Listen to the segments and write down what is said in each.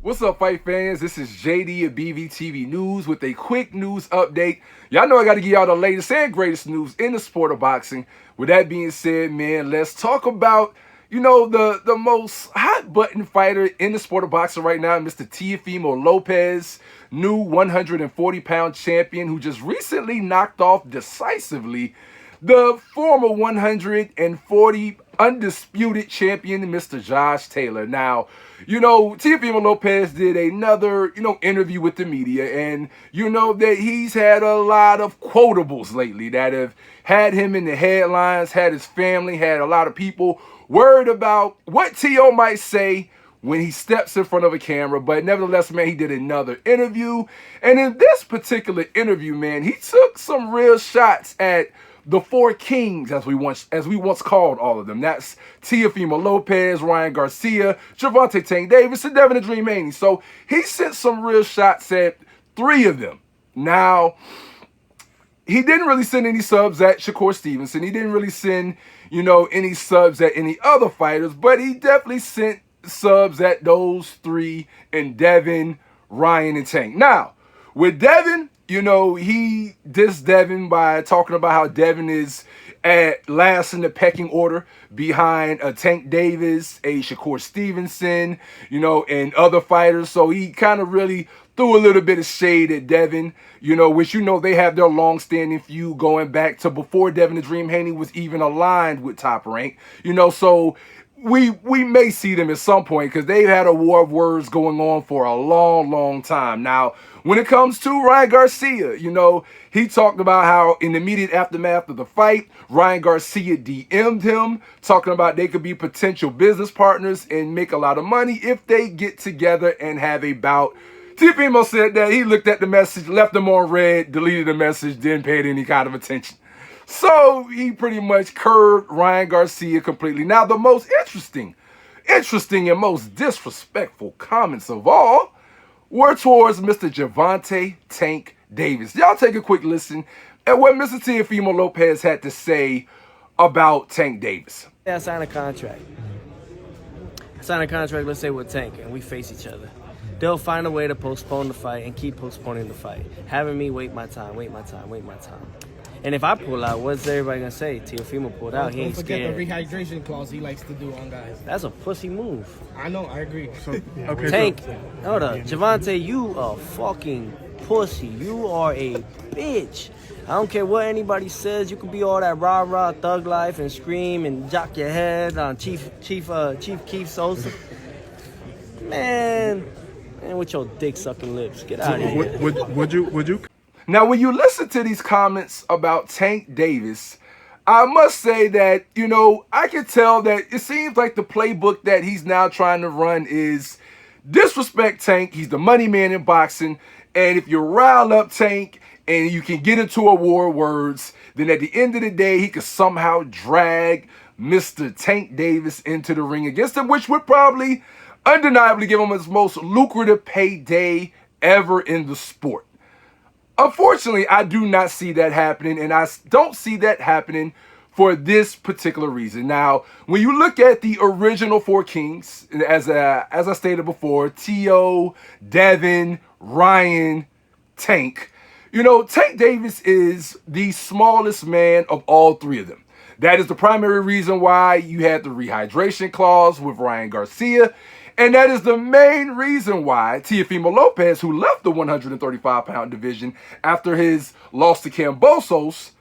What's up, fight fans? This is JD at Bvtnews with a quick news update. Y'all know I got to give y'all the latest and greatest news in the sport of boxing. With that being said, man, let's talk about, the most hot button fighter in the sport of boxing right now, Mr. Teofimo Lopez, new 140-pound champion who just recently knocked off decisively the former 140 undisputed champion, Mr. Josh Taylor. Now, Teofimo Lopez did another, interview with the media, and that he's had a lot of quotables lately that have had him in the headlines, had his family, had a lot of people worried about what T.O. might say when he steps in front of a camera. But nevertheless, man, he did another interview, and in this particular interview, man, he took some real shots at the four kings, as we once called all of them. That's Teofimo Lopez, Ryan Garcia, Gervonta Tank Davis, and Devin Haney. So he sent some real shots at three of them. Now, he didn't really send any subs at Shakur Stevenson. He didn't really send, any subs at any other fighters, but he definitely sent subs at those three in Devin, Ryan, and Tank. Now, with Devin, he dissed Devin by talking about how Devin is at last in the pecking order behind a Tank Davis, a Shakur Stevenson, and other fighters. So he kind of really threw a little bit of shade at Devin, which they have their long-standing feud going back to before Devin the Dream Haney was even aligned with Top Rank. So we may see them at some point because they've had a war of words going on for a long, long time. Now, when it comes to Ryan Garcia, he talked about how in the immediate aftermath of the fight, Ryan Garcia DM'd him, talking about they could be potential business partners and make a lot of money if they get together and have a bout. Teofimo said that he looked at the message, left them on red, deleted the message, didn't pay it any kind of attention. So he pretty much curved Ryan Garcia completely. Now, the most interesting and most disrespectful comments of all were towards Mr. Gervonta Tank Davis. Y'all take a quick listen at what Mr. Teofimo Lopez had to say about Tank Davis. Yeah, I signed a contract. Let's say, with Tank, and we face each other. They'll find a way to postpone the fight and keep postponing the fight, having me wait my time. And if I pull out, what's everybody gonna say? Teofimo pulled out. He ain't scared. Don't forget the rehydration clause he likes to do on guys. That's a pussy move. I know, I agree. Okay, Tank, hold up. Gervonta, you a fucking pussy. You are a bitch. I don't care what anybody says. You can be all that rah-rah thug life and scream and jock your head on Chief Keith Sosa. Man, with your dick-sucking lips. Get out of here. Would you? Now, when you listen to these comments about Tank Davis, I must say that, I can tell that it seems like the playbook that he's now trying to run is disrespect Tank. He's the money man in boxing. And if you rile up Tank and you can get into a war of words, then at the end of the day, he could somehow drag Mr. Tank Davis into the ring against him, which would probably undeniably give him his most lucrative payday ever in the sport. Unfortunately, I do not see that happening, and I don't see that happening for this particular reason. Now, when you look at the original four kings, as I stated before, T.O., Devin, Ryan, Tank, Tank Davis is the smallest man of all three of them. That is the primary reason why you had the rehydration clause with Ryan Garcia. And that is the main reason why Teofimo Lopez, who left the 135-pound division after his loss to Kambosos,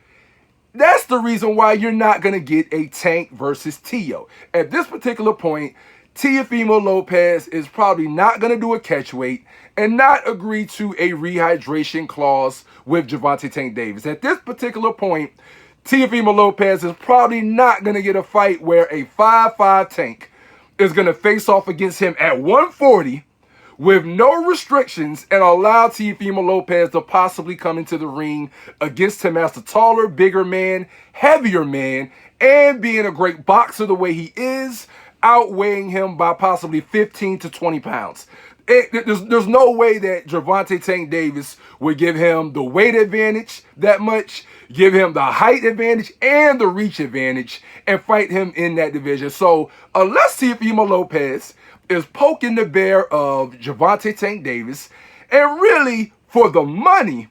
that's the reason why you're not going to get a Tank versus T.O. At this particular point, Teofimo Lopez is probably not going to do a catchweight and not agree to a rehydration clause with Gervonta Tank Davis. At this particular point, Teofimo Lopez is probably not going to get a fight where a 5'5" Tank is going to face off against him at 140 with no restrictions and allow Teofimo Lopez to possibly come into the ring against him as the taller, bigger man, heavier man, and being a great boxer the way he is, outweighing him by possibly 15 to 20 pounds. There's no way that Gervonta Tank Davis would give him the weight advantage that much, give him the height advantage and the reach advantage, and fight him in that division. So unless Teofimo Lopez is poking the bear of Gervonta Tank Davis, and really for the money,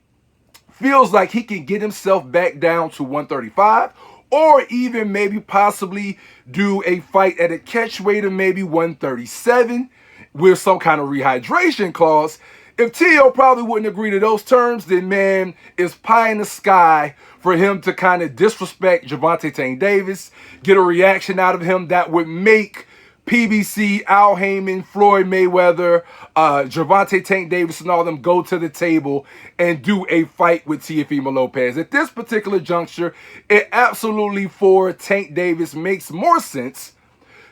feels like he can get himself back down to 135, or even maybe possibly do a fight at a catch weight of maybe 137 with some kind of rehydration clause. If Tio probably wouldn't agree to those terms, then man, it's pie in the sky for him to kind of disrespect Gervonta Tank Davis, get a reaction out of him that would make PBC, Al Heyman, Floyd Mayweather, Gervonta Tank Davis, and all them go to the table and do a fight with Teofimo Lopez. At this particular juncture, it absolutely for Tank Davis makes more sense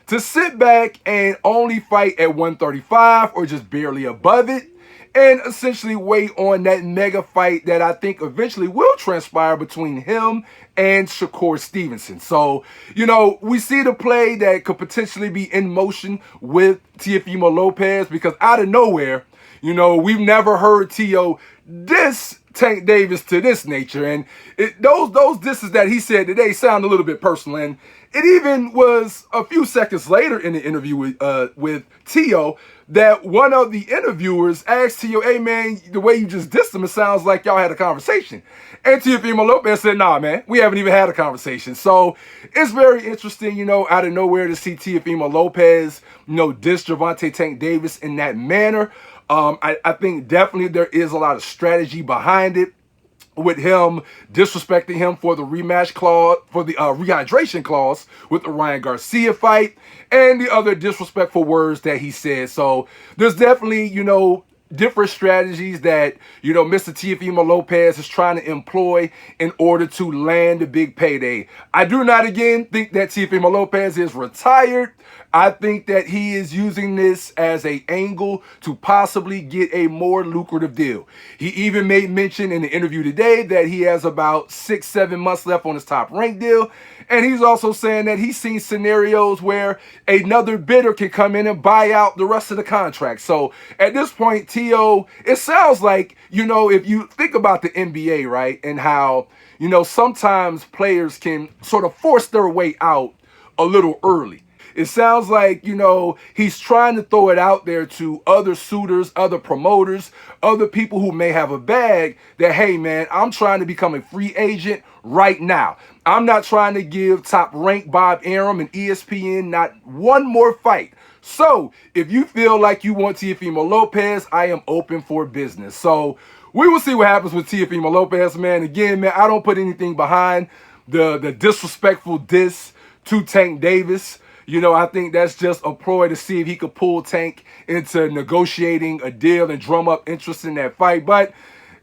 to sit back and only fight at 135 or just barely above it, and essentially wait on that mega fight that I think eventually will transpire between him and Shakur Stevenson. So, you know, we see the play that could potentially be in motion with Teofimo Lopez, because out of nowhere, you know, we've never heard Tio diss Tank Davis to this nature. And those disses that he said today sound a little bit personal. And it even was a few seconds later in the interview with Tio that one of the interviewers asked Tio, hey man, the way you just dissed him, it sounds like y'all had a conversation. And Teofimo Lopez said, nah man, we haven't even had a conversation. So it's very interesting, you know, out of nowhere to see Teofimo Lopez, you know, diss Gervonta Tank Davis in that manner. I think definitely there is a lot of strategy behind it, with him disrespecting him for the rematch clause, for the rehydration clause with the Ryan Garcia fight, and the other disrespectful words that he said. So there's definitely, you know, different strategies that, you know, Mr. Teofimo Lopez is trying to employ in order to land a big payday. I do not, again, think that Teofimo Lopez is retired. I think that he is using this as an angle to possibly get a more lucrative deal. He even made mention in the interview today that he has about 6-7 months left on his top rank deal. And he's also saying that he's seen scenarios where another bidder can come in and buy out the rest of the contract. So at this point, Tio, it sounds like, you know, if you think about the NBA, right, and how, you know, sometimes players can sort of force their way out a little early. It sounds like, you know, he's trying to throw it out there to other suitors, other promoters, other people who may have a bag that, hey, man, I'm trying to become a free agent right now. I'm not trying to give top rank Bob Arum and ESPN not one more fight. So if you feel like you want Teofimo Lopez, I am open for business. So we will see what happens with Teofimo Lopez, man. Again, man, I don't put anything behind the disrespectful diss to Tank Davis. You know, I think that's just a ploy to see if he could pull Tank into negotiating a deal and drum up interest in that fight. But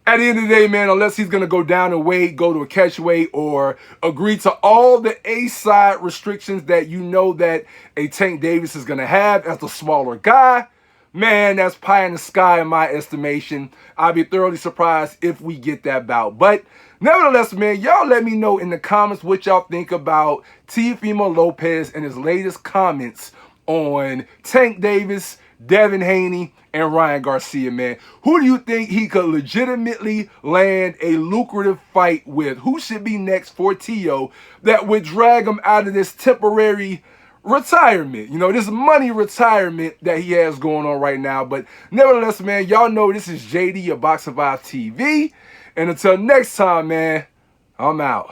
at the end of the day, man, unless he's going to go down and weight, go to a catch weight, or agree to all the A-side restrictions that you know that a Tank Davis is going to have as the smaller guy, man, that's pie in the sky in my estimation. I'd be thoroughly surprised if we get that bout. But nevertheless, man, y'all let me know in the comments what y'all think about Teofimo Lopez and his latest comments on Tank Davis, Devin Haney, and Ryan Garcia, man. Who do you think he could legitimately land a lucrative fight with? Who should be next for Tio that would drag him out of this temporary retirement, you know, this money retirement that he has going on right now? But nevertheless, man, y'all know this is JD of Boxing Vibe TV. And until next time, man, I'm out.